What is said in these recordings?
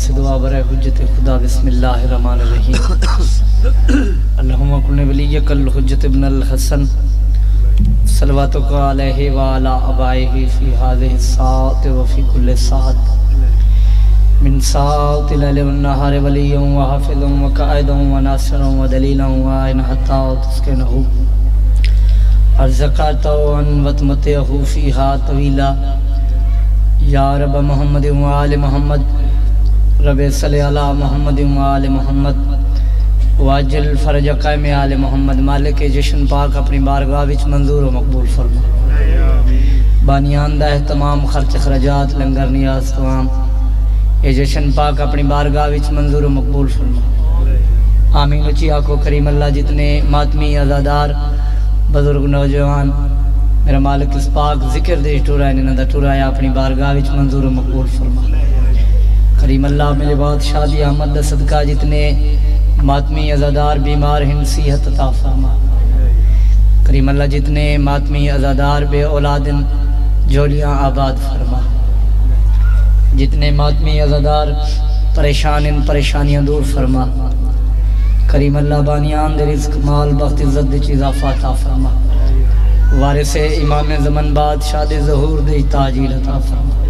سے دعا برائے حجت خدا بسم اللہ الرحمن الرحیم اللہم کن ولیک الحجت ابن الحسن صلواتک علیہ وعلی آبائہ فی هذه الساعة وفی کل ساعة من ساعة اللیل والنہار ولی وحافظ وقائد وناصر ودلیل وعین حتی تسکنہ ارزقاتہ وطمتہ فیہا طویلا یا رب محمد وآل محمد رب صلی علی محمد وآل محمد واجل فرج قائم آل محمد مالک جشن پاک اپنی بارگاہ وچ منظور و مقبول فرما بانیان دا اہتمام خرچ خرجات لنگر نیاز تمام یہ جشن پاک اپنی بارگاہ وچ منظور و مقبول فرما آمین اچھی آکو کریم اللہ جتنے ماتمی ازادار بزرگ نوجوان میرا مالک اس پاک ذکر دے ٹورائے نندا ٹورائے اپنی بارگاہ وچ منظور و مقبول فرما کریم اللہ میرے بعد شادی احمد دا صدقہ جتنے ماتمی ازادار بیمار ہیں صحت عطا فرما کریم اللہ جتنے ماتمی ازادار بے اولادن جولیاں آباد فرما جتنے ماتمی ازادار پریشان ان پریشانیاں دور فرما کریم اللہ بانیان دے رزق مال بخت عزت دے چیز آفات فرما وارث امام زمن بادشاہ دے ظہور دے تاجیل عطا فرما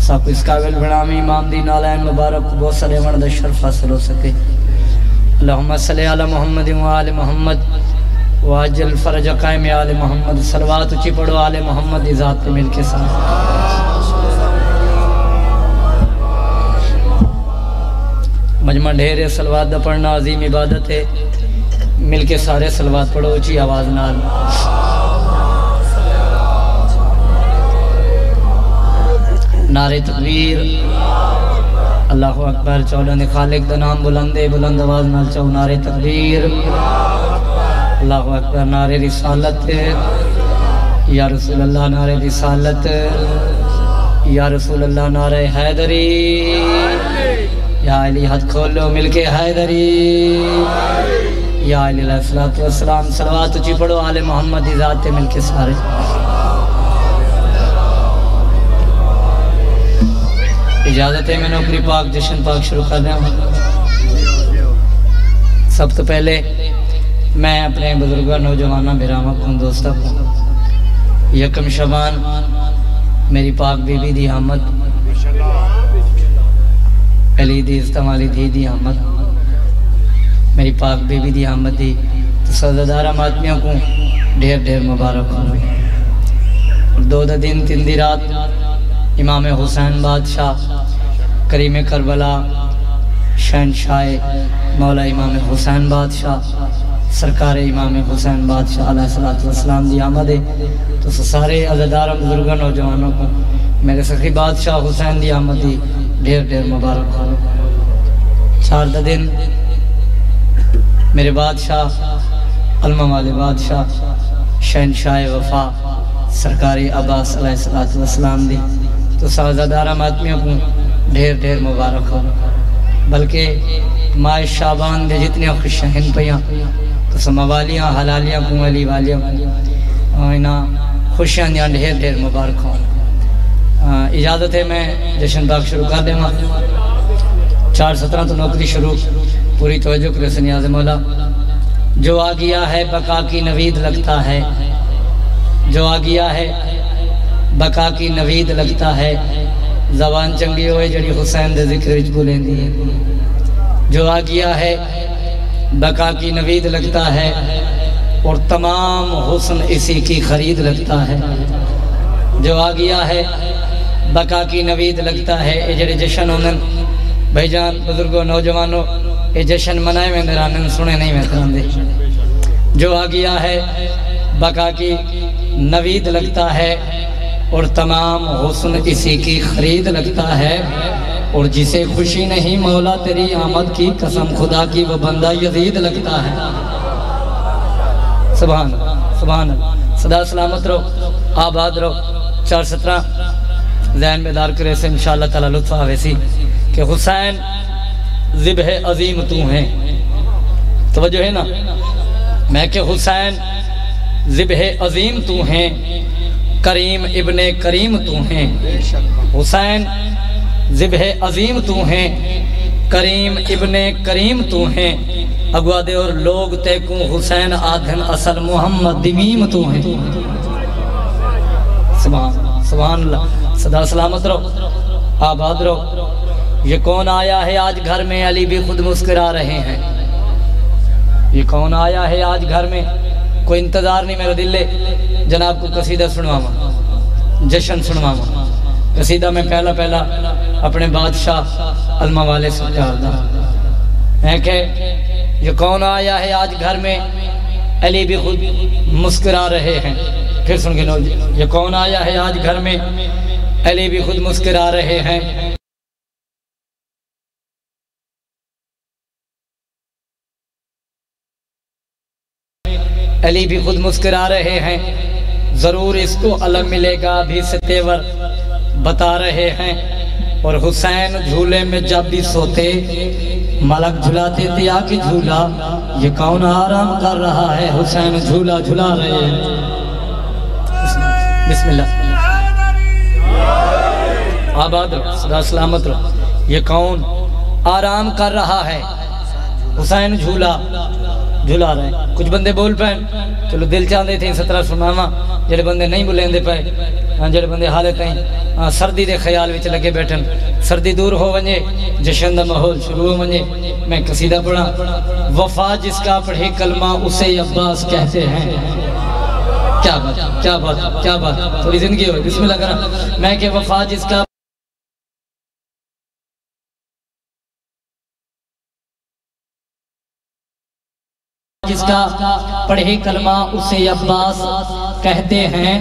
ساکو اس قابل بنامی امام دی نالین مبارک کو بہت سلے ورد شرف حاصل ہو سکے اللہم صلی علی محمد وآل محمد واجل فرج قائم آل محمد صلوات اچھی پڑھو آل محمد دی ذات پہ مل کے ساتھ مجمع ڈھیرے صلوات دا پڑھنا عظیم عبادت ہے مل کے سارے صلوات پڑھو اچھی آواز نال نعرہ تکبیر اللہ اکبر چولند خالق دا نام بلندے بلند آواز نال چاو نعرہ تکبیر اللہ اکبر نعرہ رسالت یا رسول اللہ نعرہ رسالت یا رسول اللہ نعرہ حیدری یا علی ہاتھ کھولو مل کے حیدری یا علی علیہ السلام صلوات اچھی پڑھو آل محمد دی ذات مل کے سارے اجازت ہے میں نوکری پاک جشن پاک شروع کر رہا ہوں سب تو پہلے میں اپنے بزرگوں نوجوانہ بیرامہ کن دوستہ کو یکم شبان میری پاک بی بی دی آمد علی دی استعمالی دی آمد میری پاک بی بی دی آمد دی تو سعودارہ ماتمیوں کو ڈھیر ڈھیر مبارک ہوئے اور دو دن تین دی رات امام حسین بادشاہ کریم کربلا شہنشاہ مولا امام حسین بادشاہ سرکار امام حسین بادشاہ علیہ السلام دی آمد ہے تو سارے عزدار بزرگوں نوجوانوں کو میرے سخی بادشاہ حسین دی آمد دی ڈھیر ڈھیر مبارک ہو چار دن میرے بادشاہ علمہ والے بادشاہ شہنشاہ وفا سرکاری عباس علیہ السلام دی تو سازدارہ ماتمیوں کو ڈھیر ڈھیر مبارک ہو بلکہ ماہ شعبان دے جتنے خوشیاں ہن پیاں تو سموالیاں حلالیاں کو علی والیاں کو خوشیاں دیاں ڈھیر ڈھیر مبارک ہو اجازت ہے میں جشن پاک شروع کر دیں 4:17 تو نوکری شروع پوری توجہ کرے سے نیاز مولا جو آ گیا ہے بقا کی نوید لگتا ہے جو آ گیا ہے بقا کی نوید لگتا ہے زبان چنگی ہوئے جڑی حسین دے ذکر وچ بولیں دی ہے جو آ گیا ہے بقا کی نوید لگتا ہے اور تمام حسن اسی کی خرید لگتا ہے جو آ گیا ہے بقا کی نوید لگتا ہے اے جڑے جشن ہوندن بھائی جان بزرگوں نوجوانوں اے جشن منائے میں درانن سنے نہیں میں کران دے جو آ گیا ہے بقا کی نوید لگتا ہے اور تمام حسن اسی کی خرید لگتا ہے اور جسے خوشی نہیں مولا تیری آمد کی قسم خدا کی وہ بندہ یزید لگتا ہے سبحان سبحان صدا سلامت رہو آباد رہو 4:17 ذہن بیدار کرے سے انشاءاللہ تعالی لطف آوے سی کہ حسین ذبح عظیم تو ہیں توجہ ہے نا میں کہ حسین ذبح عظیم تو ہیں کریم ابن کریم تو ہیں حسین ذبح عظیم تو ہیں، کریم ابن کریم تو ہیں، اگوا دے اور لوگ تے کو حسین آدھن اصل محمد دمیم تو ہیں۔ سبحان اللہ، صدا سلامت رہو، آباد رہو۔ یہ کون آیا ہے آج گھر میں، علی بھی خود مسکرا رہے ہیں۔ یہ کون آیا ہے آج گھر میں، کوئی انتظار نہیں، میرا دل لے جناب کو قصیدہ سنواما، جشن سنواما۔ قصیدہ میں پہلا اپنے بادشاہ علمہ والے سے چاہتا ہے کہ یہ کون آیا ہے آج گھر میں، علی بھی خود مسکرا رہے ہیں۔ پھر سن کے لو، یہ کون آیا ہے آج گھر میں، علی بھی خود مسکرا رہے ہیں۔ علی بھی خود مسکرا رہے ہیں، ضرور اس کو علم ملے گا بھی سے تیور بتا رہے ہیں۔ اور حسین جھولے میں جب بھی سوتے، ملک جھلاتے تھے آ کے جھولا، یہ کون آرام کر رہا ہے، حسین جھولا جھلا رہے ہیں۔ بسم اللہ، آباد رہو، صدا سلامت رہو۔ یہ کون آرام کر رہا ہے، حسین جھولا جھلا رہے ہیں۔ کچھ بندے بول پائیں، چلو دل چاہتے تھے 17 سناما، جڑے بندے نہیں بولیں دے پائے، جڑے بندے حالے کہیں سردی دے خیال وچ لگے بیٹھن، سردی دور ہو ونجے، جشن دا ماحول شروع ہو ونجے۔ میں قصیدہ پڑھا، وفا جس کا پڑھے کلمہ اسے عباس کہتے ہیں۔ کیا بات، کیا بات، کیا بات، تھوڑی زندگی ہوئی، بسم اللہ کرا۔ میں کہ وفا جس کا پڑھے کلمہ اسے عباس کہتے ہیں،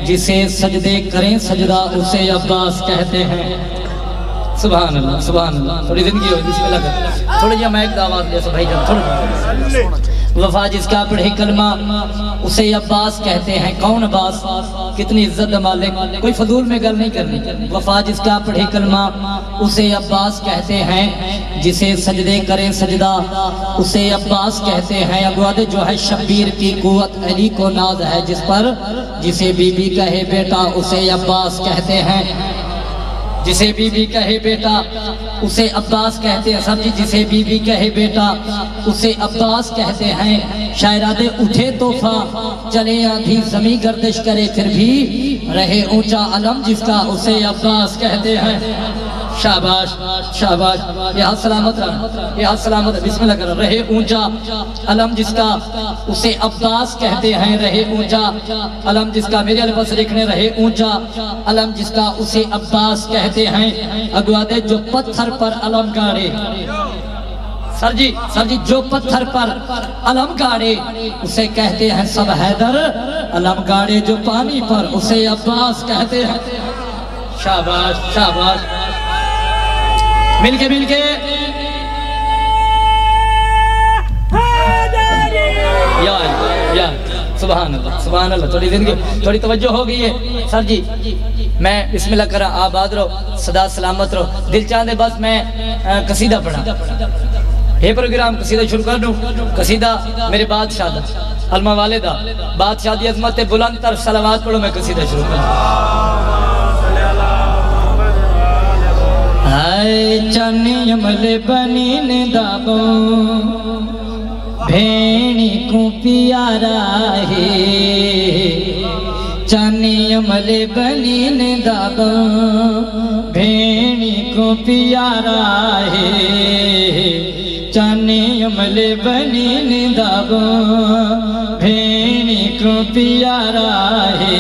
جسے سجدے کریں سجدہ اسے عباس کہتے ہیں۔ سبحان اللہ، سبحان اللہ، تھوڑی زندگی ہوئی، بسم اللہ کرا۔ تھوڑی جا میں ایک دعوات جیسا بھائی جان، تھوڑی وفا جس کا پڑھے کلمہ اسے عباس کہتے ہیں۔ کون عباس، کتنی عزت مالک، کوئی فضول میں گل نہیں کرنی۔ وفا جس کا پڑھے کلمہ اسے عباس کہتے ہیں، جسے سجدے کریں سجدہ اسے عباس کہتے ہیں۔ اگوادے جو ہے شبیر کی قوت علی کو ناز ہے، جس پر جسے بی بی کہے بیٹا اسے عباس کہتے ہیں۔ جسے بی بی کہے بیٹا اسے عباس کہتے ہیں۔ سب جسے بی بی کہے بیٹا اسے عباس کہتے ہیں۔ شاعرادے اٹھے توفہ چلے آدھی زمیں گردش کرے، پھر بھی رہے اونچا علم جس کا اسے عباس کہتے ہیں۔ شاباش شاباش، یہ ہاتھ سلامت رہا، یہ ہاتھ سلامت رہا، بسم اللہ کر رہے اونچا علم جس کا اسے عباس کہتے ہیں۔ رہے اونچا علم جس کا، میرے الفاظ لکھنے، رہے اونچا علم جس کا اسے عباس کہتے ہیں۔ اگوادے جو پتھر پر علم گاڑے، سر جی جو پتھر پر علم گاڑے اسے کہتے ہیں سب حیدر، علم گاڑے جو پانی پر اسے عباس کہتے ہیں۔ شاباش شاباش، مل کے یا سبحان اللہ، سبحان اللہ، تھوڑی زندگی، تھوڑی توجہ ہو گئی ہے سر جی۔ میں بسم اللہ کرا، آباد رہو، صدا سلامت رہو۔ دل چاہتے بس میں قصیدہ پڑھا، یہ پروگرام قصیدہ شروع کر دوں۔ قصیدہ میرے بادشاہ دا، علمہ والدہ، بادشاہ دی عظمت بلند تر صلوات پڑھو، میں قصیدہ شروع کر دوں۔ آئے چانی عمل بنین دابو بھینی کو پیارا ہے، چانی عمل بنین دابو بھینی کو پیارا ہے، چانی عمل بنین دابو بھینی کو پیارا ہے،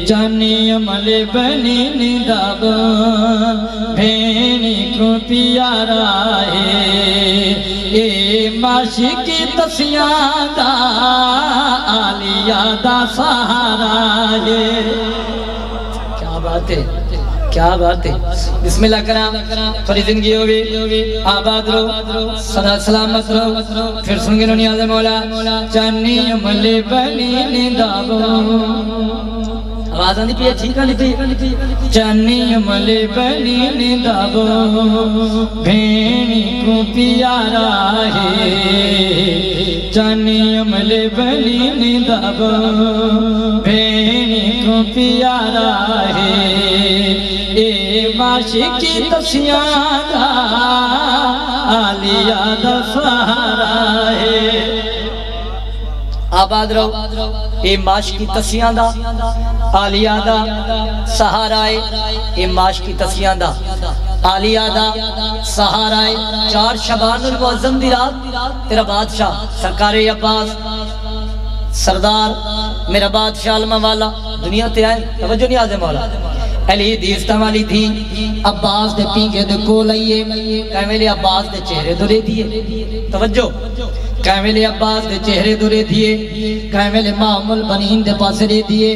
چانی عمل بنین دابو بھینی کو پیارا ہے، اے معشقی تسیاں دا آلیہ دا سہارا ہے۔ کیا بات ہے، کیا بات ہے، بسم اللہ کرام، تھوڑی زندگی ہوگی، آباد رہو، صدا سلامت رہو۔ پھر سنگے نو نیاز مولا، چانی عمل بنین دابو، آواز آنی پی ٹھیک آنی پی، چانی عمل بنین دابو بھینی کو پیارا ہے، چانی عمل بنین دابو بھینی کو پیارا ہے، اے معاشقی تسیاں دا آلیا دا سہارا ہے آباد رہو اے معاشقی تسیاں دا آلیا دا سہارا ہے اے معاشقی تسیاں دا آلیا دا سہارا ہے 4 شعبان المعظم دی رات تیرا بادشاہ سرکار عباس سردار میرا بادشاہ علمہ والا دنیا تے آئے توجہ نہیں آزے مولا علی دیستہ والی تھی عباس دے پینگے دے کو لئیے کہویں لے عباس دے چہرے دورے دیئے توجہ کہویں لے عباس دے چہرے دورے دیئے کہویں لے مام البنین دے پاس رے دیئے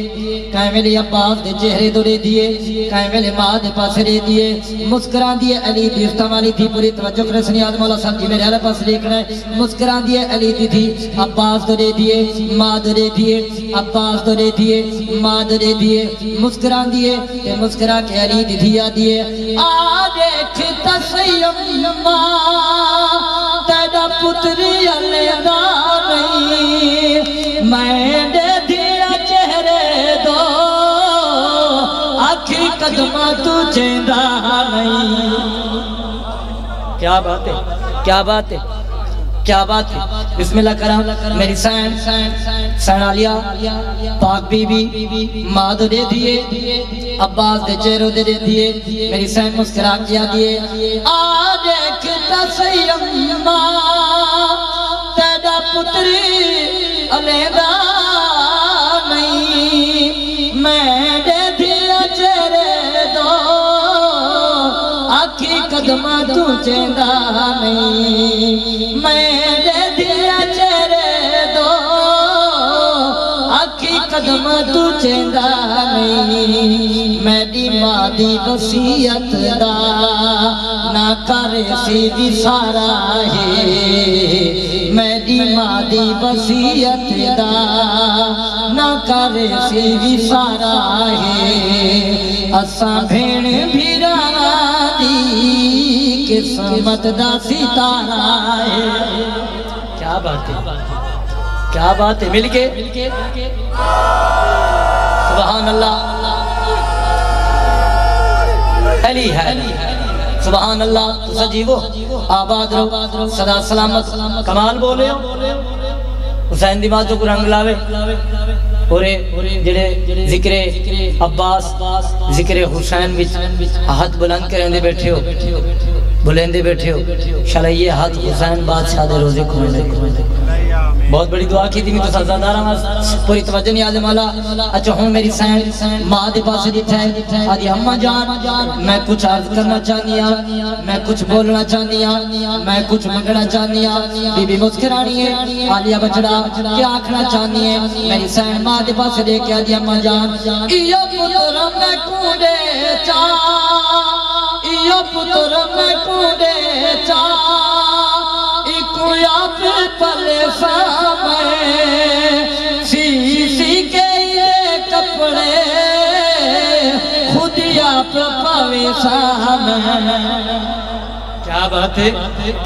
کہویں لے عباس دے چہرے دورے دیئے کہویں لے ماں دے پاس رے دیئے مسکران دیئے علی دیستہ والی تھی پوری توجہ کرے سنیاد مولا صاحب جی میرے علی پاس لیکن ہے مسکران دیئے علی تھی عباس دورے دیئے ماں دورے دیئے عباس دورے دیئے ماں دورے دیئے مسکران دیئے مسکرا کے علی دیا دیئے آدھیکھ تسیم ماں تیرا پتری علیدہ نہیں میں دے دیا چہرے دو آکھی قدمہ تو چیندہ نہیں کیا بات ہے کیا بات ہے کیا بات ہے بسم اللہ کرام میری سین آلیا پاک بی بی ماں دے دیئے عباس دے چہروں دے دیئے میری سین مسکرا کیا دیئے آدھیکھ تسیم ماں تیرا پتری علیدہ نہیں میں دے دیا چہرے دو آکھی قدمہ تو چیندہ نہیں میں دے دیا چہرے دو آکھی قدمہ تو چیندہ نہیں میری ماں دی وصیت دا نہ کرے سی بھی سارا ہے میری ماں دی وصیت دا نہ کرے سی بھی سارا ہے اساں بھین بھی رانا دی قسمت دا ستارہ ہے کیا بات ہے کیا بات ہے مل کے سبحان اللہ علی ہے سبحان اللہ تو سجیبو آباد رو صدا سلامت کمال بولے ہو حسین دی بات جو کو رنگ لاوے اور جڑے ذکر عباس ذکر حسین ہاتھ بلند کریں دے بیٹھے ہو بلندے بیٹھے ہو شاءاللہ یہ ہاتھ حسین بادشاہ دے روزے کھوئے بہت بڑی دعا کی تھی میں تو سزادار ہوں پوری توجہ نہیں آدھے مولا اچھا ہوں میری سین ماں دے پاس دیتا ہے آدھی اممہ جان میں کچھ عرض کرنا چاہنیا میں کچھ بولنا چاہنیا میں کچھ منگنا چاہنیا بی بی مسکرانی ہے آلیا بچڑا کیا آکھنا چاہنی ہے میری سین ماں دے پاس دے کے آدھی اممہ جان ایو پتر میں کودے چاہ ایو پتر میں کودے چاہ ایکو آپ پلے سامے سی کے یہ کپڑے خود آپ پاوے سامے کیا بات ہے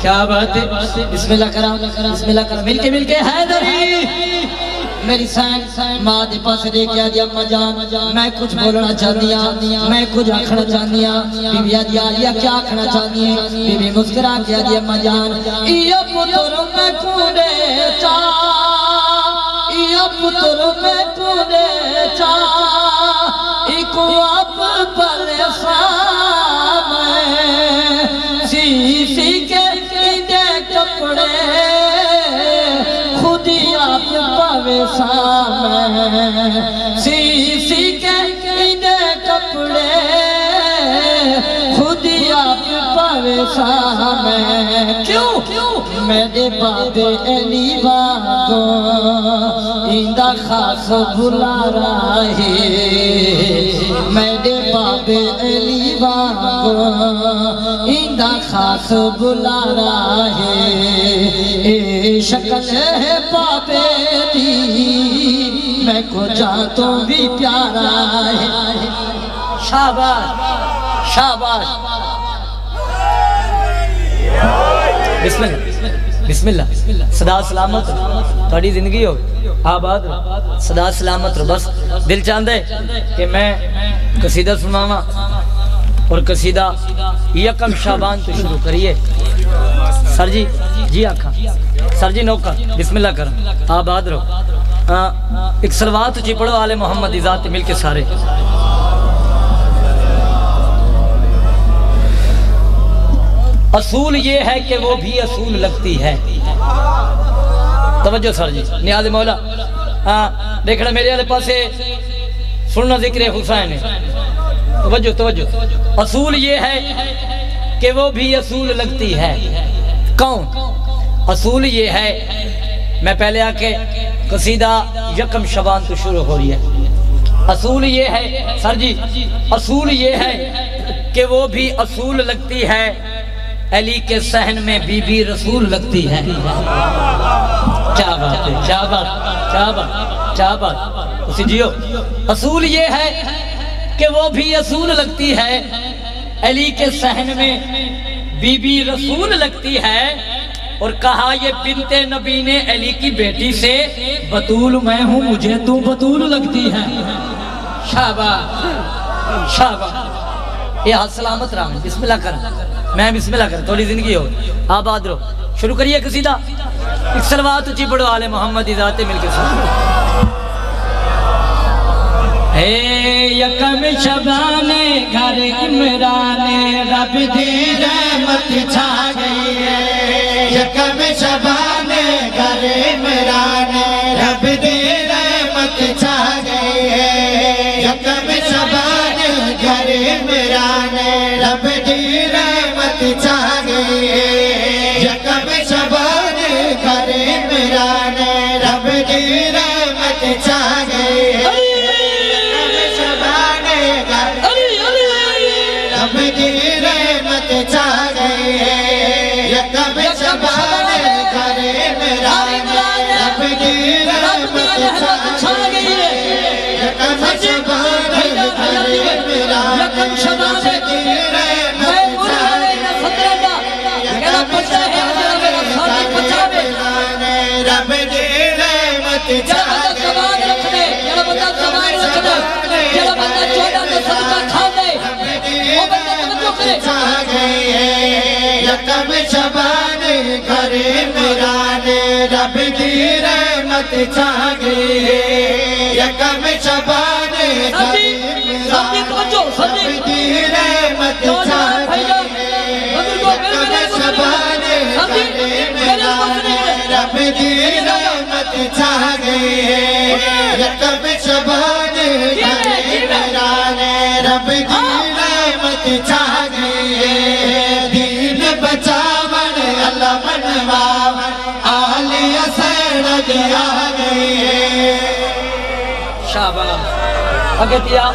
کیا بات ہے بسم اللہ کرام بسم اللہ کرام مل کے حیدری میری سین ماں دے پاس دے کے آدھی اممہ جان میں کچھ بولنا چاہنیا میں کچھ آکھنا چاہنیا بی بی آدھی آلیا کیا آکھنا چاہنی ہے بی بی مسکرا کے آدھی اممہ جان ایو پتر میں کودے چاہ ایو پتر میں کودے چاہ ایکو آپ پلے سامے سی کے ایندے کپڑے خودی آپ پاوے سامے سی کے ایندے کپڑے خودی آپ پاوے سامے کیوں میرے بابے علی واگو ایندہ خاص بھلا رہے میرے بابے علی واگو ایندہ خاص بھلا رہے شکل ہے بابے دی میں کو چاہتوں بھی پیارا ہے شاباش شاباش بسم اللہ بسم اللہ صدا سلامت تھوڑی زندگی ہو آباد صدا سلامت بس دل چاہتا ہے کہ میں قصیدہ سناواں اور قصیدہ یکم شعبان تو شروع کریے سر جی جی آکھا سر جی نوکا بسم اللہ کرم آباد رہو ایک صلوات جی پڑھو آل محمد دی ذات مل کے سارے اصول یہ ہے کہ وہ بھی اصول لگتی ہے توجہ سر جی نیاز مولا دیکھنا میرے والے پاسے سننا ذکر حسین ہے توجہ توجہ اصول یہ ہے کہ وہ بھی اصول لگتی ہے کون اصول یہ ہے میں پہلے آ کے قصیدہ یکم شعبان تو شروع ہو رہی ہے اصول یہ ہے سر جی اصول یہ ہے کہ وہ بھی اصول لگتی ہے علی کے صحن میں بی بی رسول لگتی ہے کیا بات ہے کیا بات کیا بات کیا بات اسی جیو اصول یہ ہے کہ وہ بھی اصول لگتی ہے علی کے صحن میں بی بی رسول لگتی ہے اور کہا یہ بنت نبی نے علی کی بیٹی سے بطول میں ہوں مجھے تو بطول لگتی ہے شاباش شاباش یہ ہاتھ سلامت رہا میں بسم اللہ کریں میں بسم اللہ کریں تھوڑی زندگی ہو آباد رہو شروع کریے قصیدہ ایک صلوات اچھی پڑھو آل محمد ذات مل کے ساتھ یکم شعبان گھر عمران رب دی رحمت چھا گئی ہے یکم شعبان گھر عمران رب دی رحمت چھا گئی ہے یکم شعبان گھر عمران رب دی رحمت چھا گئی ہے یکم شعبان گھر عمران رب دی رحمت چھا گئی ہے رب دی رحمت چھا گئی ہے یکم شعبان گھر عمران رب دی رحمت چھا گئی ہے یکم شعبان گھر عمران رب دی رحمت چھا گئی ہے یکم شعبان گھر عمران رب دی رحمت چھا گئی ہے یکم شعبان گھر عمران رب دی رحمت چھا گئی ہے یکم شعبان گھر عمران رب دی رحمت چھا گئی ہے یکم شعبان گھر عمران رب دی رحمت چھا گئی ہے یکم شعبان گھر عمران رب دی رحمت چھا گئی ہے دین بچاون اللہ منواون آل حسین دی آ گئی ہے شاباش اگے پیا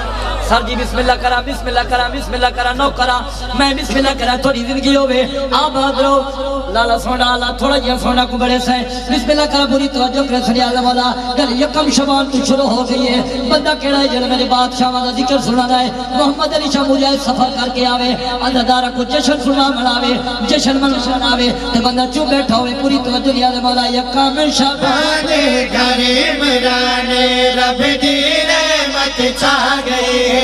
سر جی بسم اللہ کرا بسم اللہ کرا بسم اللہ کرا نو کرا میں بسم اللہ کرا تھوڑی زندگی ہوئے آباد رہو لالا سونا اللہ تھوڑا جیا سونا کو بڑے سے بسم اللہ کرا پوری توجہ کرے سری آزم والا گل یکم شعبان تو شروع ہو گئی ہے بندہ کیڑا ہے جل میرے بادشاہ والا ذکر سنانا ہے محمد علی شاہ مجھے سفر کر کے آوے اندھدارہ کو جشن سنا مناوے جشن مناوے تے بندہ چو بیٹھا ہوئے پوری توجہ لیا آزم والا یکم شعبان گھر عمران رب دی رحمت چھا گئی ہے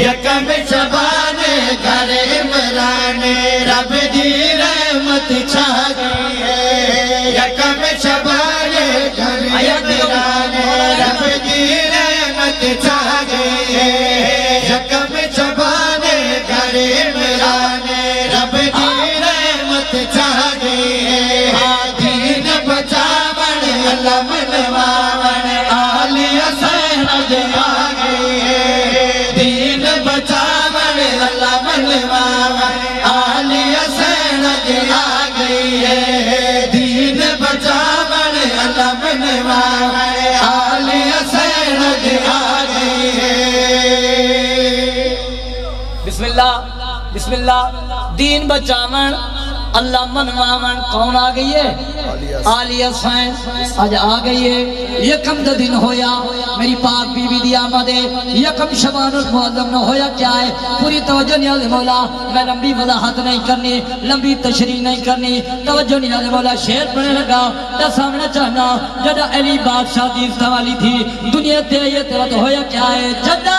یکم شعبان گھر عمران رب دی رحمت چھا گئی ہے یکم شعبان گھر عمران رب دی رحمت چھا گئی ہے یکم شعبان گھر عمران رب دی رحمت چھا گئی ہے دین بچاون اللہ منواون آل حسین دی آ گئی ہے دین بچاون اللہ منواون آل حسین دی آ گئی ہے دین بچاون اللہ منواون آل حسین دی آ گئی ہے بسم اللہ دین بچاون اللہ منواون کون آ گئی ہے آل حسین آج آ گئی ہے یکم دا دن ہویا میری پاک بی بی دی آمد ہے یکم شعبان المعظم نہ ہویا کیا ہے پوری توجہ نیاز مولا میں لمبی وضاحت نہیں کرنی لمبی تشریح نہیں کرنی توجہ نیاز مولا شعر پڑھنے لگا تا سامنے چاہنا جدہ علی بادشاہ دی والی تھی دنیا تے یہ وقت ہویا کیا ہے جدہ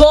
2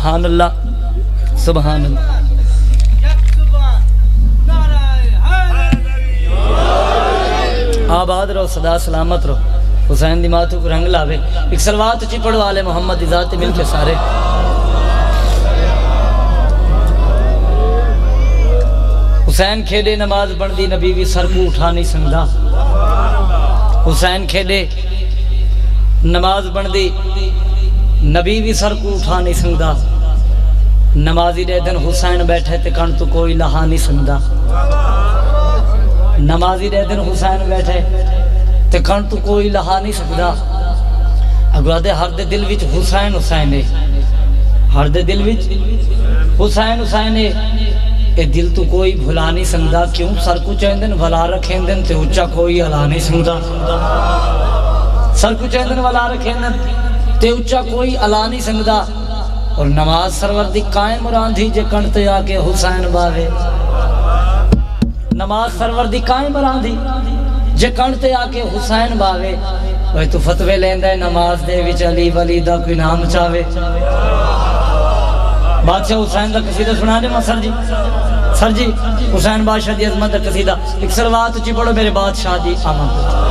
سبحان اللہ سبحان اللہ آباد رہو صدا سلامت رہو حسین دی ماتو کو رنگ لاوے ایک سلوات اچھی پڑھو آل محمد ذات مل کے سارے حسین کھیلے نماز بندی نبی بھی سر کو اٹھا نہیں سنگا حسین کھیلے نماز بندی نبی بھی سر کو اٹھا نہیں سنگا نمازی دے دن حسین بیٹھے تے کن تو کوئی لہا نہیں سنگا نمازی دے دن حسین بیٹھے تے کن تو کوئی لہا نہیں سکدا اگو آدھے ہر دے دل وچ حسین حسین ہے ہر دے دل وچ حسین حسین ہے اے دل تو کوئی بھلا نہیں سکدا کیوں سر کو چیندن بھلا رکھیں دن تے اچھا کوئی علا نہیں سکدا سر کو چیندن بھلا رکھیں دن تے اچھا کوئی علا نہیں سکدا اور نماز سرور دی قائم راندھی جے کنٹے آکے حسین باوے نماز سرور دی قائم راندھی جے کنٹے آکے حسین باوے وہ تو فتوے لیندہ ہے نماز دے وچ علی ولی دا کوئی نام چاہوے بادشاہ حسین دا قصیدہ سنا دے ماں سر جی حسین بادشاہ دی عظمت دا قصیدہ ایک سلوات اچھی پڑھو میرے بادشاہ دی آمد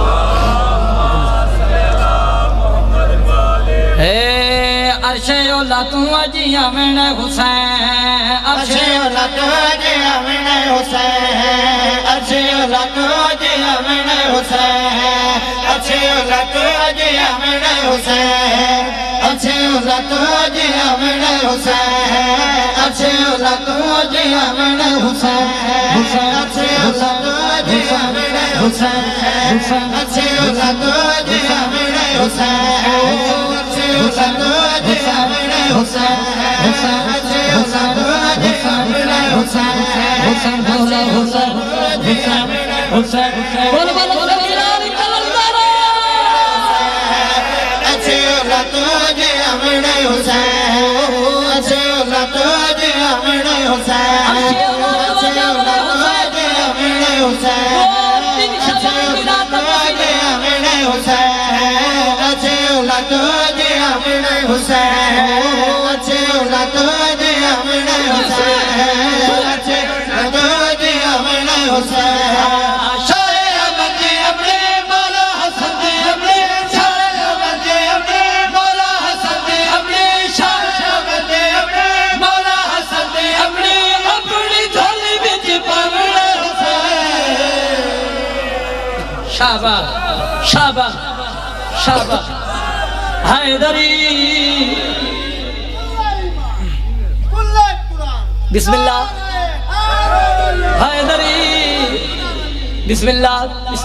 عرشِ اولا تو اجی امن حسین عرشِ اولا تو اجی امن حسین عرشِ اولا تو اجی امن حسین عرشِ اولا تو اجی امن حسین عرشِ اولا تو اجی امن حسین عرشِ اولا تو اجی امن حسین عرشِ اولا تو اجی امن حسین عرشِ اولا تو اجی امن حسین شابہ شابہ شابہ حیدری بسم اللہ حیدری بسم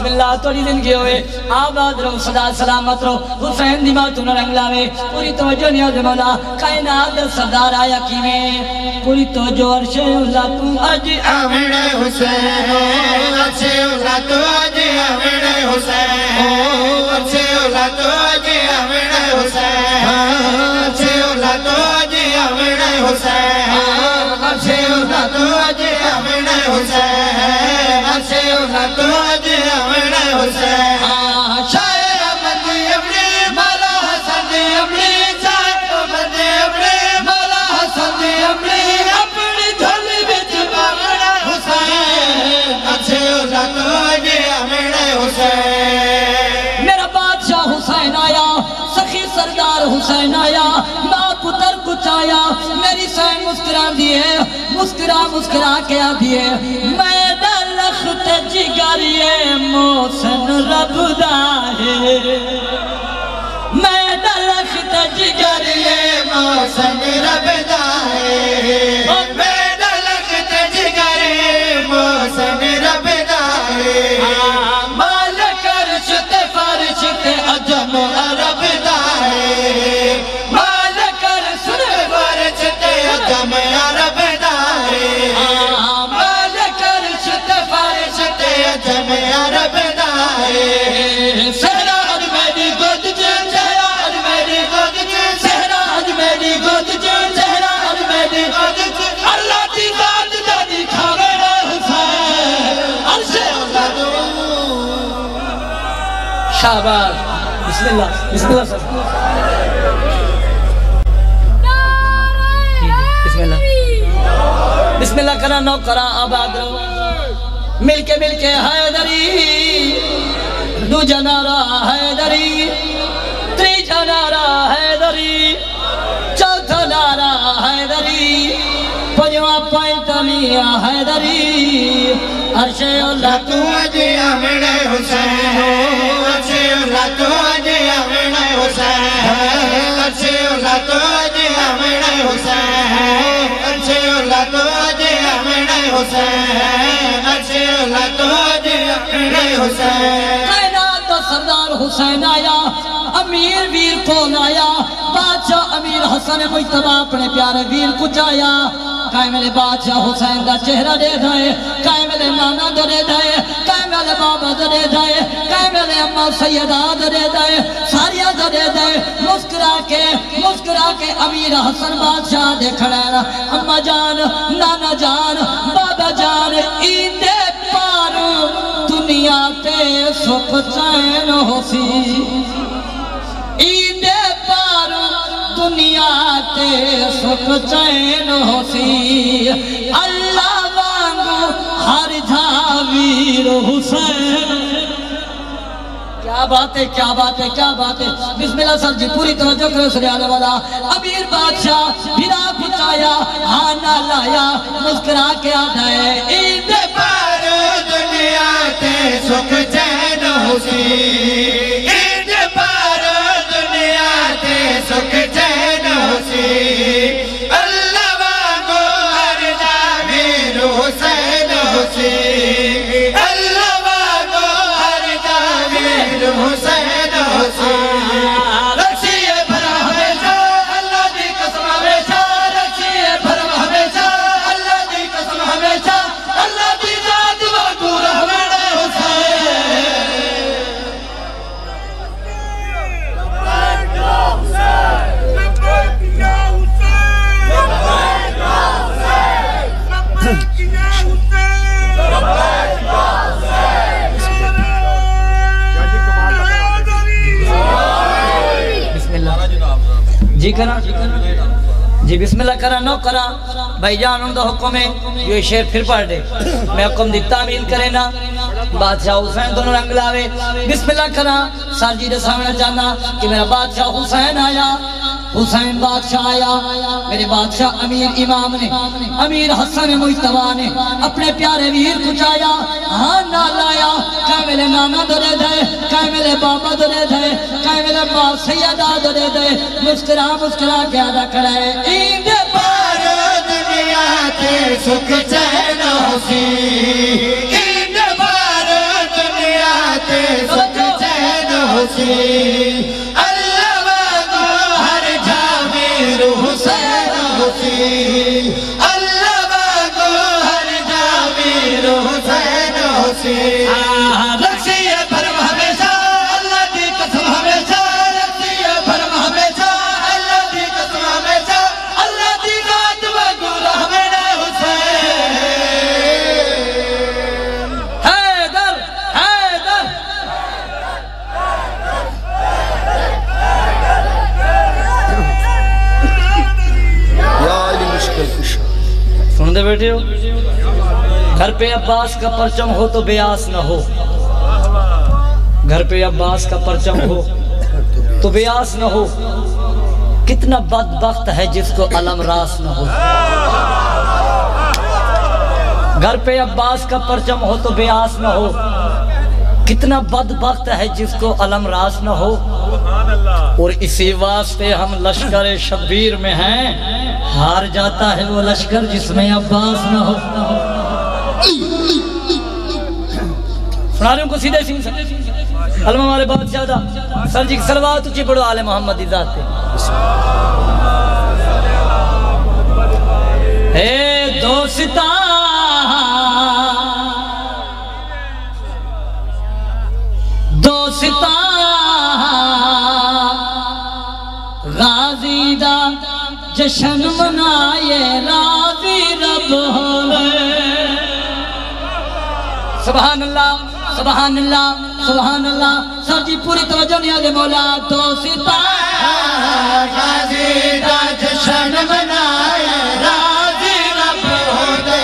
اللہ توڑی زندگی ہوئے آباد رہو صدا سلامت رہو حسین دی ماتو نہ رنگ لاوے پوری توجہ نیاز مولا کائنات سردار آیا کیویں پوری توجہ عرشِ اولا تو اجی امن حسین عرشِ اولا تو اجی امن حسین عرشِ اولا تو اجی امن حسین عرشِ اولا تو اجی امن حسین عرشِ اولا تو اجی امن حسین عرشِ اولا تو اجی امن حسین شاعر احمدی ابنی مولا حسن دی ابنی شاعر احمدی ابنی مولا حسن دی ابنی اپنی دھل بچ پاگڑا حسین عرشِ اولا تو اجی امن حسین میرا بادشاہ حسین آیا سخی سردار حسین آیا ماں پتر کچھ آیا میری سین مسکرا دیئے مسکرا کے آ دیئے میں لخت جگریے محسن رب داہے میں لخت جگریے محسن رب داہے میں لخت جگریے محسن رب داہے مالک عرش تے فرش تے عجم عرب داہے مالک عرش تے فرش تے عجم عرب داہے عرب داہے سہرا آج میری گود جن سہرا آج میری گود جن سہرا آج میری گود جن سہرا آج میری گود جن اللہ دی ذات دادی کھاوے حسین عرشِ اولا تو شاباش بسم اللہ سر بسم اللہ کرا نوکرا آباد رو مل کے حیدری دو جنارا حیدری تری جنارا حیدری چوتھا نارا حیدری پنجواں پینتمی حیدری عرش اللہ تو اجی امن حسین عرش اللہ تو اجی امن حسین عرش اللہ تو اجی امن حسین عرش اللہ تو اجی امن حسین عرش اللہ تو اجی امن حسین کائنات دا سردار حسین آیا امیر ویر کون آیا بادشاہ امیر حسن مجتبہ اپنے پیارے ویر کو جایا کائیں میرے بادشاہ حسین دا چہرہ دے دائے کائیں میرے نانا دے دائے کائیں میرے بابا دے دائے کائیں میرے اماں سیدہ دے دائے ساریہ دے دائے مسکرا کے امیر حسن بادشاہ دے کھڑا رہا اماں جان نانا جان بابا جان ایندے پار دنیا تے سکھ چین ہو سی ایندے پار دنیا تے سکھ چین ہو سی اللہ وانگو ہر جاویر حسین کیا بات ہے کیا بات ہے کیا بات ہے بسم اللہ سر جی پوری توجہ کرو سریالے والا امیر بادشاہ بھیرا پچایا ہانا لایا مسکرا کے آدھائے عید پر دنیا تے سکھ چین ہو سی عید پر دنیا تے سکھ چین ہو سی اللہ وانگو ہر جاویر حسین ہو سی اللہ وانگو ہر جاویر حسین ہو سی رکھیے بھرا ہمیشہ اللہ دی قسم ہمیشہ رکھیے بھرا ہمیشہ اللہ دی قسم ہمیشہ اللہ دی ذات وانگو رحمن حسین جی کرا جی بسم اللہ کرا نو کرا بھائی جان ان دا حکم ہے یہ شیر پھر پڑھ دے میں حکم دی تعمیل کرے نا بادشاہ حسین دونوں رنگ لاوے بسم اللہ کرا سر جی دے سامنے جانا کہ میرا بادشاہ حسین آیا حسین بادشاہ آیا میرے بادشاہ امیر امام نے امیر حسن مجتبہ نے اپنے پیارے ویر کو چایا ہاں نہ لایا کہے میرے نانا دے دے کہے میرے بابا دے دے کہے میرے ماں سیدہ دے دے مسکرا کے آدھا کھڑا ہے عید پر دنیا تے سکھ چین ہو سی عید پر دنیا تے سکھ چین ہو سی اللہ وانگو ہر جاویر حسین ہو سی اللہ وانگو ہر جاویر حسین ہو سی رکھیے بھرم ہمیشہ اللہ دی قسم ہمیشہ رکھیے بھرم ہمیشہ اللہ دی قسم ہمیشہ اللہ دی ذات وانگو رحمن حسین حیدر حیدر یا علی مشکل کشا سن دے بیٹے ہو گھر پہ عباس کا پرچم ہو تو بیاس نہ ہو گھر پہ عباس کا پرچم ہو تو بیاس نہ ہو کتنا بدبخت ہے جس کو علم راس نہ ہو گھر پہ عباس کا پرچم ہو تو بیاس نہ ہو کتنا بدبخت ہے جس کو علم راس نہ ہو اور اسی واسطے ہم لشکر شبیر میں ہیں ہار جاتا ہے وہ لشکر جس میں عباس نہ ہو سنا رہے ہوں کو سیدھے سین سے علم ہمارے بادشاہ دا سر جی سلوات اچھی پڑھو آل محمد دی ذات اے دوستا دوستا غازی دا جشن منائے راضی رب ہوئے سبحان اللہ سبحان اللہ سبحان اللہ سر جی پوری توجہ نہیں آگے مولا دوستا غازی دا جشن منائے راضی رب ہوئے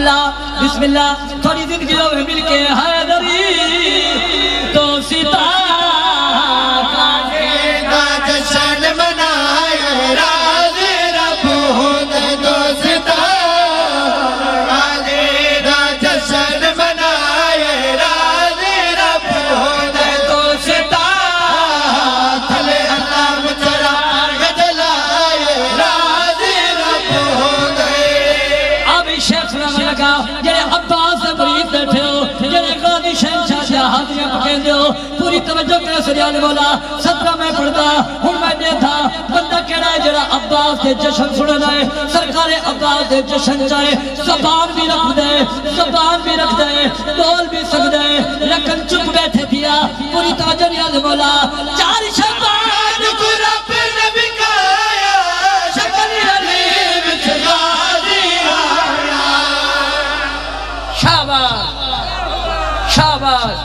بسم اللہ تھوڑی زندگی ہوئے مل کے حیدری تو ستا کا جشن منائے راز رب ہوں دوستا کا جشن منائے راز رب ہوں دوستا تھلے علام چراغ جلائے راز رب ہوں اب شیخ سلام لگا جنہیں عباس سے مرید بیٹھے ہو جنہیں غازی شہنشاہ سے حاضریاں پکین دے ہو پوری توجہ کرے سریال مولا صدقہ میں پڑھتا ہوں میں دے تھا بندہ کہنا ہے جڑا عباس دے جشن سنے رہے سرکار عباس دے جشن جائے زبان بھی رکھ دے بول بھی سکھ دے لیکن چپ بیٹھے دیا پوری توجہ نیاز مولا 4 شبان کو رب نے بکایا شکل علی وچ غازی آیا شاباش شاباش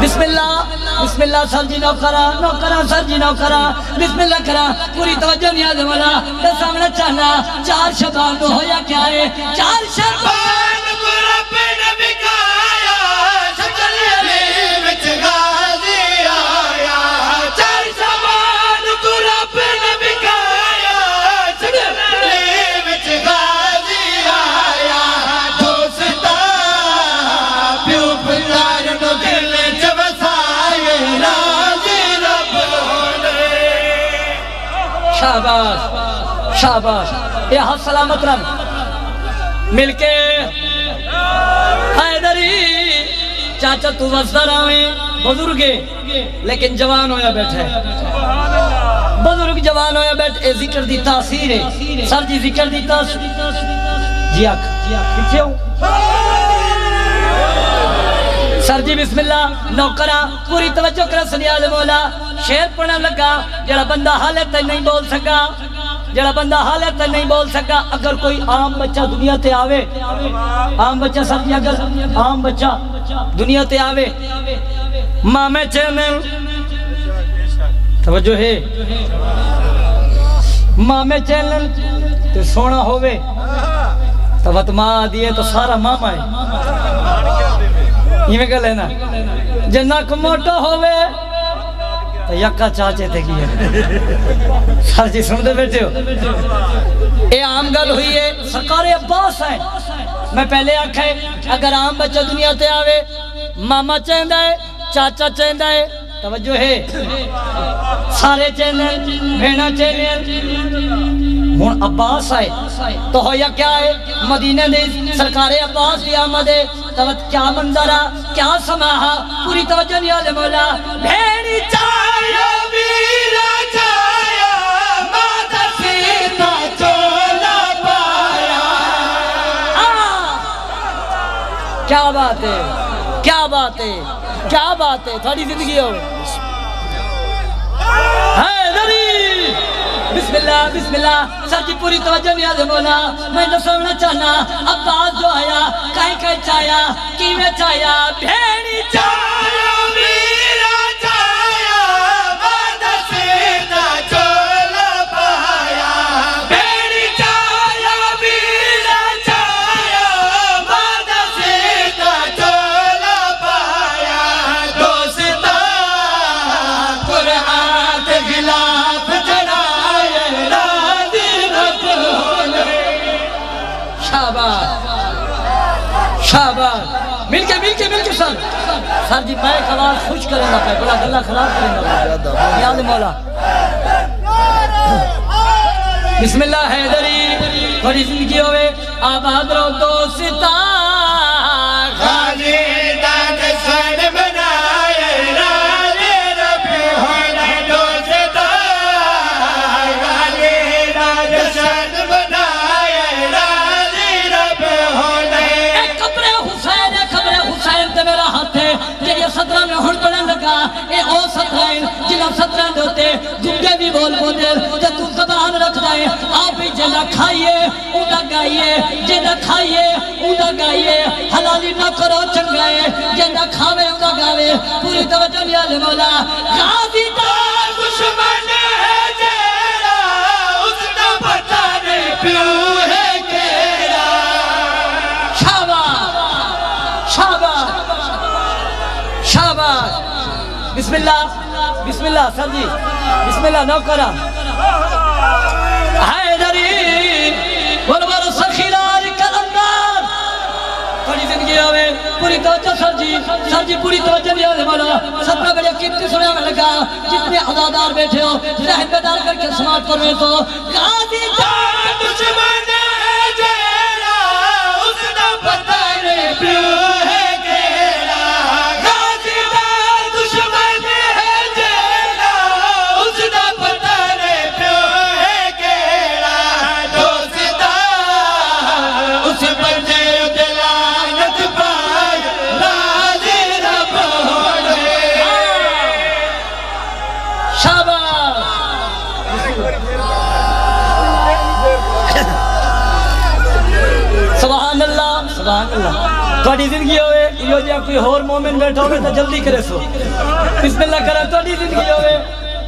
بسم اللہ سر جی نوکرہ سر جی نوکرہ بسم اللہ کرا پوری توجہ نیاز مولا میں سامنے چاہنا 4 شبان تو ہویا کیا ہے 4 شبان کو رب نے بکایا شکل علی وچ غازی آیا 4 شبان کو رب نے بکایا شکل علی وچ غازی آیا دوستا پیو پتار نو دل چ وسائے راز رب ہونے شاباش شاباش یہ ہاتھ سلامت رم مل کے حیدری چاچا تو وزدر آویں بزرگے لیکن جوان ہویا بیٹھے بزرگ جوان ہویا بیٹھے اے ذکر دی تاثیر ہے سر جی ذکر دی تاثیر جی آکھ پیچھے ہوں سر جی بسم اللہ نوکرہ پوری توجہ کرا سنیال مولا شیر پڑھنا لگا جڑا بندہ حالت نہیں بول سکا اگر کوئی عام بچہ دنیا تے آوے عام بچہ سر جی اگر عام بچہ دنیا تے آوے ماں میں چینل توجہ ہے ماں میں چینل تو سونا ہووے تو وقت ماں دیئے تو سارا ماما ہے یہ میں کہہ لینا جنک موٹا ہووے تو یکا چاچے تھے کیا سر جی سن دے بیٹھے ہو اے عام گل ہوئی ہے سرکار عباس ہے میں پہلے آکھے اگر عام بچہ دنیا تے آوے ماما چاہندہ ہے چاچا چاہندہ ہے توجہ ہے سارے چینل بھینا چینل ہون عباس آئے تو ہویا کیا ہے مدینہ دے سرکار عباس دی آمد ہے توجہ کیا منظرہ کیا سماہا پوری توجہ نیاز مولا بھیڑی چایا میرا چایا مادہ سیتا چولا پایا کیا بات ہے کیا بات ہے کیا بات ہے تھوڑی زندگی ہو حیدری بسم اللہ سر جی پوری توجہ نیاز مولا میں تو سننا چاہنا عباس جو آیا کہیں چاہیا کیویں چاہیا بھیڑی چایا میرا چایا مادہ سیتا چولا پایا بھیڑی چایا میرا چایا مادہ سیتا چولا پایا دوستا قرآن تے غلاف چڑھائے راز رب ہونے شاباش شاباش مل کے سر جی میں خلاص خوش کریں گا پہ بڑا گلہ خلاص کریں گا یاد مولا بسم اللہ حیدری بڑی زندگی ہوئے آباد رو دوستا غازی دا جشن منائے راز رب ہونے دوستا غازی دا جشن منائے راز رب ہونے اے قبر حسین تے میرا ہاتھ ہے جنہیں 17 میں ہن پڑھن لگا اے او 17 جنہیں 17 دوتے گنگے بھی بول بودر تے تو زبان رکھ دائیں آپ ہی جنہ کھائیے اونہ گائیے جنہ کھائیے اونہ گائیے حلالی نہ کرو چنگائے جنہ کھاوے اونہ گاوے پوری توجہ نیاز مولا غازی دار دشمن ہے جیڑا اس کا پتہ نہیں پیوں ہے بسم اللہ بسم اللہ سر جی بسم اللہ نوکرہ حیدری ورور سخیلار کلندار تھوڑی زندگی ہوئے پوری توجہ سر جی پوری توجہ دیا دے مولا 17 بڑے کتنی سنے میں لگا جتنے عزادار بیٹھے ہو ذہن بیدار کر کے سماعت کروے تو غازی جان دشمن جیڑا اس دا پتہ نہیں پیو ہے کیڑا غازی جان دشمن جیڑا اس دا پتہ نہیں پیو ہے کیڑا دوستا اس پر جے دلانت پائے راضی رب ہونے شاباش سبحان اللہ سبحان اللہ تھوڑی زندگی ہوئے یہ جہاں کوئی اور مومن بیٹھا ہوئے تو جلدی کرے سو بسم اللہ کرا تھوڑی زندگی ہوئے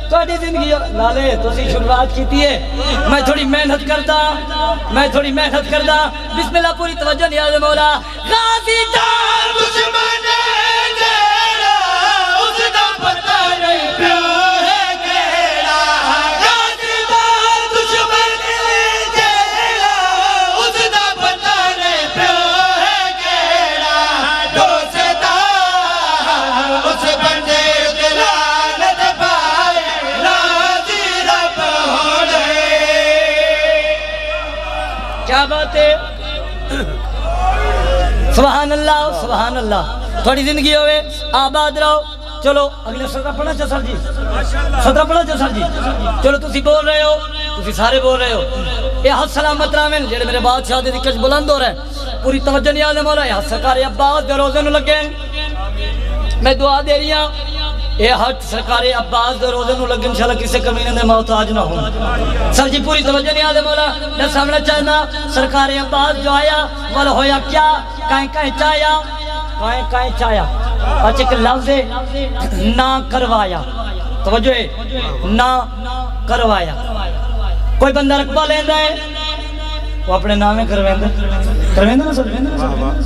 تھوڑی زندگی ہوئے لالے تو سی شروعات کی تھی ہے میں تھوڑی محنت کرتا بسم اللہ پوری توجہ نیاز مولا غازی جان دشمن جیڑا اس دا پتہ نہیں پیو ہے کیڑا غازی جان دشمن جیڑا اس دا پتہ نہیں پیو ہے کیڑا دوستا اس بندے دلانت پائے راضی رب ہونے کیا بات ہے سبحان اللہ تھوڑی زندگی ہوئے آباد رہو چلو اگلے صدرہ پڑھنا چاہ سر جی چلو تسی بول رہے ہو تسی سارے بول رہے ہو یہ حد سلامت رامن جڑے میرے بادشاہ دے دکش بلند ہو رہے ہیں پوری توجہ نہیں آنے مولا یہ حد سرکار عباس دے روزے نو لگے میں دعا دے رہی ہوں یہ حد سرکار عباس دے روزے نو لگے انشاءاللہ کسے کمینے دے محتاج نہ ہوں سر جی پوری توجہ نہیں آنے مولا میں سامنے چاہنا سرکار عباس جو آیا والا ہویا کیا کہیں چایا اچھا ایک لفظ ہے نہ کروایا توجہ ہے نہ کروایا کوئی بندہ رقبہ لیندہ ہے وہ اپنے نامے کرویندہ نا سر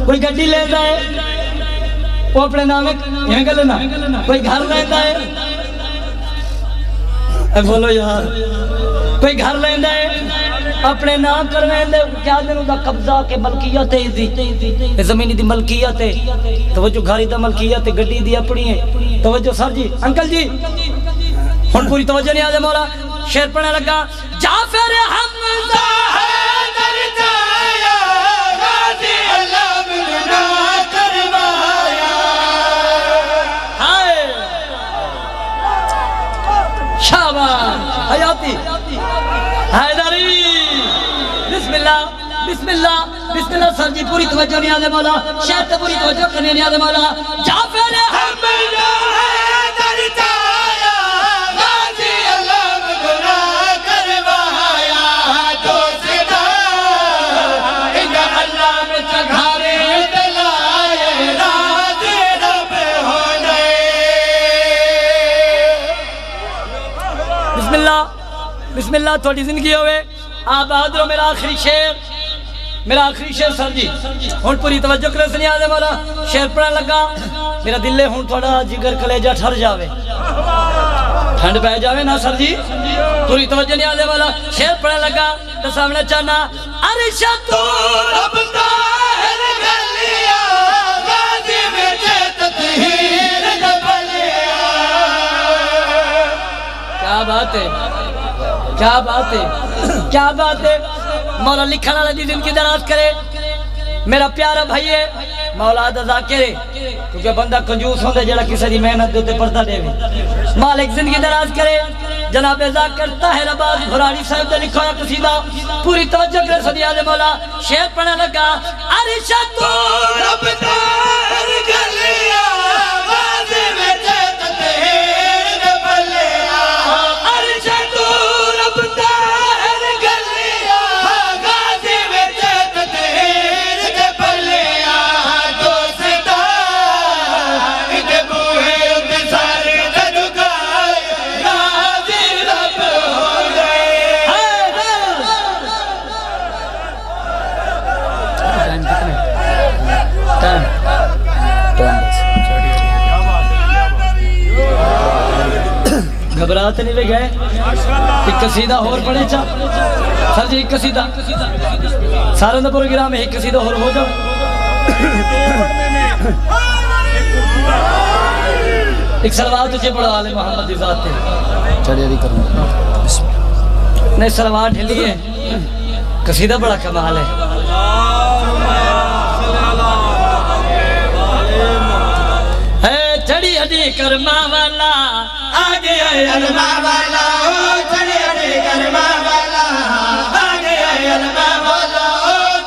کوئی گھڑی لیندہ ہے وہ اپنے نامے یہ کر لینا کوئی گھر لیندہ ہے اے بولو یار کوئی گھر لیندہ ہے اپنے نام کرویندے کیا دنوں دا قبضہ کے ملکیت ہے زمینی دی ملکیت ہے توجہ گھاری دا ملکیت ہے گھڑی دی اپنی ہے توجہ سر جی انکل جی ہن پوری توجہ نہیں آدھے مولا شعر پڑھنے لگا جعفر حمزہ حیدر جایا غازی علم گناہ کروایا ہائے شاباش حیاتی حیدری بسم اللہ سر جی پوری توجہ نہیں آدھے مولا شاید پوری توجہ کرنے نہیں آدھے مولا جعفر حمزہ حیدر جایا غازی علم گناہ کروایا دوستا انہا اللہ میں چگھارے دلائے راضی رب ہونے بسم اللہ تھوڑی زندگی ہوئے آباد رو میرا آخری شعر سر جی ہون پوری توجہ کرے سنی آدھے مولا شعر پڑھنے لگا میرا دل ہون تھوڑا جگر کلیجہ ٹھر جاوے ٹھنڈ پہ جاوے نا سر جی پوری توجہ نہیں آدھے مولا شعر پڑھنے لگا تو سامنے چاہنا عرشہ تو رب طاہر گلیا غازی میں تطہیر جبلیا کیا بات ہے مولا لکھنا والا دی دن کی دراز کرے میرا پیارا بھائی ہے مولا دا ذاکر ہے کیونکہ بندہ کنجوس ہوندے جڑا کسی دی محنت دے پردہ دے مالک زندگی دراز کرے جناب ذاکر طاہر عباس بھرانی صاحب دے لکھا ہے قصیدہ پوری توجہ کرے صدیہ دے مولا شعر پڑھنے لگا عرشہ تو رب طاہر گلیا غازی میں تطہیر جبلیا عرشہ تو رب طاہر گلیا غازی میں تطہیر جبلیا دوستا اتے بوہے اتے سارے ددگائے راضی رب ہو گئے ٹائم ذات نہیں لے گئے ایک قصیدہ اور پڑھے چا سر جی ایک قصیدہ سارے دا پروگرام ایک قصیدہ اور ہو جاؤ ایک سلوات تجھے پڑھا آل محمد دی ذات تے چڑھے علی کرنا نہیں سلوات ڈھلی ہے قصیدہ بڑا کمال ہے چڑی علی کرما والا آگے علماء والا چڑے اڑے کرما والا آگے علماء والا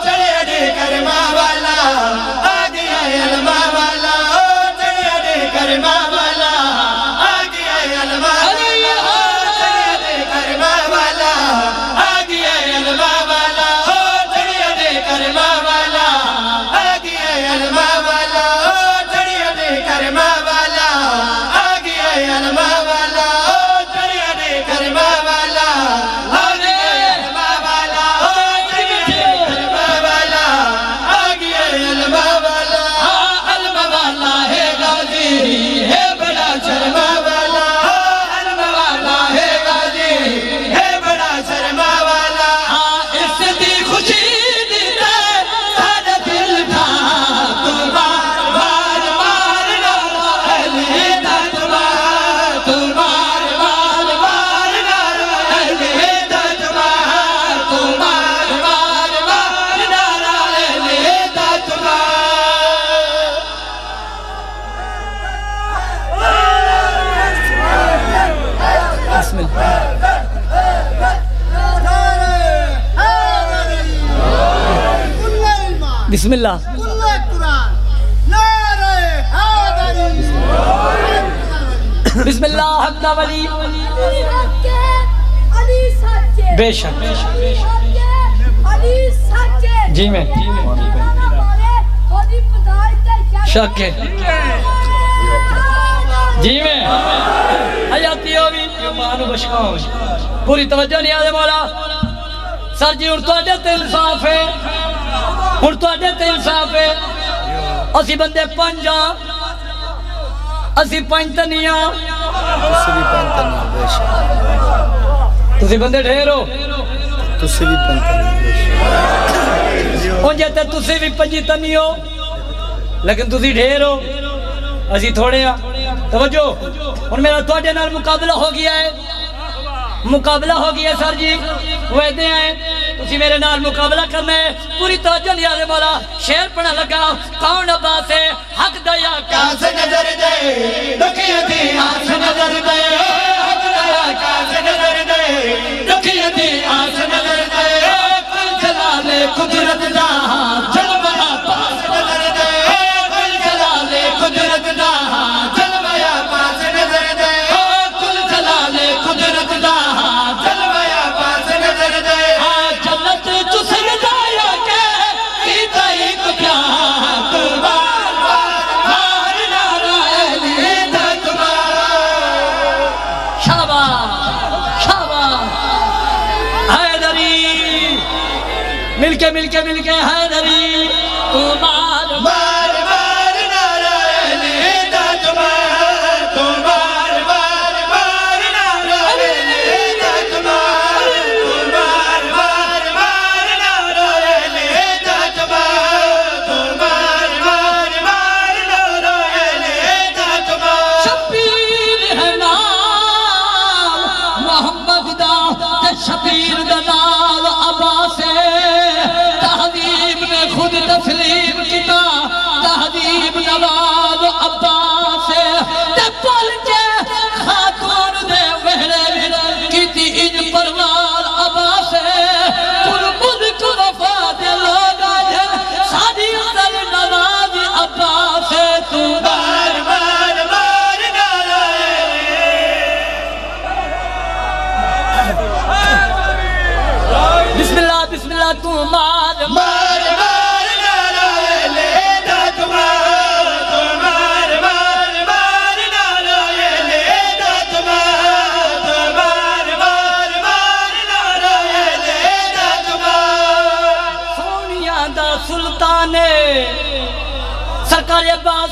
چڑے اڑے کرما والا آگے علماء والا چڑے اڑے کرما والا آگے علماء والا چڑے اڑے کرما والا آگے علماء والا چڑے اڑے کرما والا آگے علماء والا چڑے اڑے کرما والا آگے علماء والا چڑے اڑے کرما والا آگے علماء والا چڑے اڑے کرما والا آگے علماء والا علماء والا ہے غازی ہے بڑا شرما والا علماء والا ہے غازی ہے بڑا شرما والا اس دی خوشی دی سارا دل تھا تمہار مار مارنا اہل تمہار تمہار مار مارنا اہل تمہار تمہار مار مارنا اہل تمہار بسم اللہ بسم اللہ بسم اللہ حق دا ولی بے شک جی میں شک ہے جی میں حیاتی ہوئی مانو بشکاؤں پوری توجہ نہیں آدھے مولا سر جی ان تو اڈے تے انصاف ہے ان تو اڈے تے انصاف ہے اسی بندے پنجا اسی پنجتنیاں تسی بھی پنتنی بے شک تسی بندے ڈھیر ہو تسی بھی پنتنی بے شک ان جاتے تسی بھی پنجتنی ہو لیکن تسی ڈھیر ہو اسی تھوڑے ہیں توجہ ان میرا توڑے نال مقابلہ ہو گیا ہے مقابلہ ہو گیا سر جی ویدے ہیں تسی میرے نال مقابلہ کرنے پوری توجہ لیا دے مولا شیر پڑھا لگا کون عباس ہے حق دیا کاس نظر دے دکھیا دی آس نظر دے حق دیا کاس نظر دے دکھیا دی آس نظر دے کل جلال قدرت دا جلوہ پاس نظر دے کل جلال قدرت دا جلوہ پاس نظر دے کل جلال قدرت دا جلوہ پاس نظر دے جنت چسن جایا کہ سیدھا ایک پیار تمہار مارنا اہل تمہار شاباش شاباش حیدری مل کے حیدری تمہار مار مارنا اہل تمہار تمہار مار مارنا اہل تمہار تمہار مار مارنا اہل تمہار تمہار مار مارنا اہل تمہار شبیر ہے نام محمد دا تے شبیر دا نال عباس تہذیب نے خود تسلیم کیتا تہذیب نواز عباس تے پلچے خاتون دے وہرے کیتی ان پروار عباس پور ملک وفا دے لوگا جن ساری اصل نواز عباس مار مار مارنا بسم اللہ تمہار مار مارنا اہل تمہار تمہار مار مارنا اہل تمہار تمہار مار مارنا اہل تمہار سونیا دا سلطان سرکار عباس